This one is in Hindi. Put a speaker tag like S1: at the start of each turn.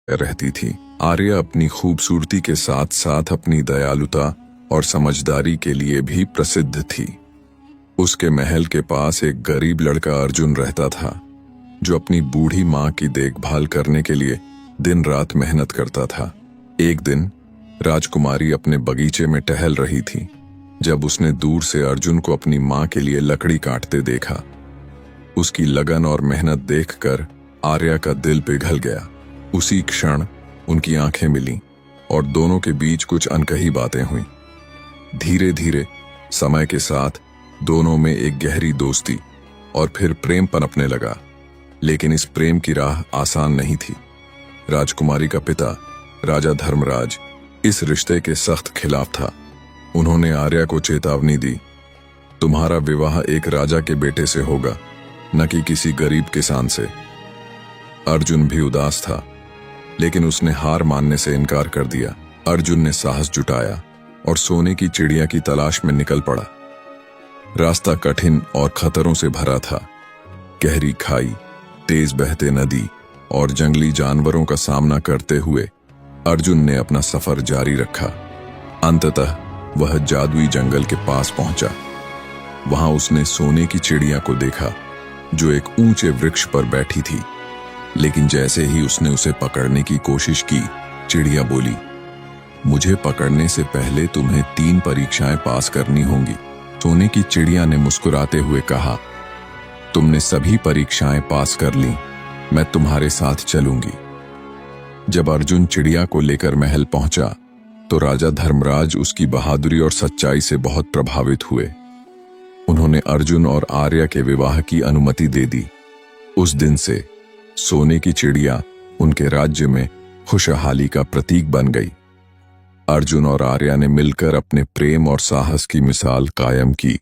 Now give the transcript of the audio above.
S1: रहती थी। आर्या अपनी खूबसूरती के साथ साथ अपनी दयालुता और समझदारी के लिए भी प्रसिद्ध थी। उसके महल के पास एक गरीब लड़का अर्जुन रहता था, जो अपनी बूढ़ी माँ की देखभाल करने के लिए दिन रात मेहनत करता था। एक दिन राजकुमारी अपने बगीचे में टहल रही थी, जब उसने दूर से अर्जुन को अपनी माँ के लिए लकड़ी काटते देखा। उसकी लगन और मेहनत देखकर आर्या का दिल पिघल गया। उसी क्षण उनकी आंखें मिलीं और दोनों के बीच कुछ अनकही बातें हुईं। धीरे धीरे समय के साथ दोनों में एक गहरी दोस्ती और फिर प्रेम पनपने लगा। लेकिन इस प्रेम की राह आसान नहीं थी। राजकुमारी का पिता राजा धर्मराज इस रिश्ते के सख्त खिलाफ था। उन्होंने आर्या को चेतावनी दी, तुम्हारा विवाह एक राजा के बेटे से होगा, न कि किसी गरीब किसान से। अर्जुन भी उदास था, लेकिन उसने हार मानने से इनकार कर दिया। अर्जुन ने साहस जुटाया और सोने की चिड़िया की तलाश में निकल पड़ा। रास्ता कठिन और खतरों से भरा था। गहरी खाई, तेज बहते नदी और जंगली जानवरों का सामना करते हुए अर्जुन ने अपना सफर जारी रखा। अंततः वह जादुई जंगल के पास पहुंचा। वहां उसने सोने की चिड़िया को देखा, जो एक ऊंचे वृक्ष पर बैठी थी। लेकिन जैसे ही उसने उसे पकड़ने की कोशिश की, चिड़िया बोली, मुझे पकड़ने से पहले तुम्हें 3 परीक्षाएं पास करनी होंगी। सोने की चिड़िया ने मुस्कुराते हुए कहा, तुमने सभी परीक्षाएं पास कर ली, मैं तुम्हारे साथ चलूंगी। जब अर्जुन चिड़िया को लेकर महल पहुंचा, तो राजा धर्मराज उसकी बहादुरी और सच्चाई से बहुत प्रभावित हुए। उन्होंने अर्जुन और आर्या के विवाह की अनुमति दे दी। उस दिन से सोने की चिड़िया उनके राज्य में खुशहाली का प्रतीक बन गई। अर्जुन और आर्या ने मिलकर अपने प्रेम और साहस की मिसाल कायम की।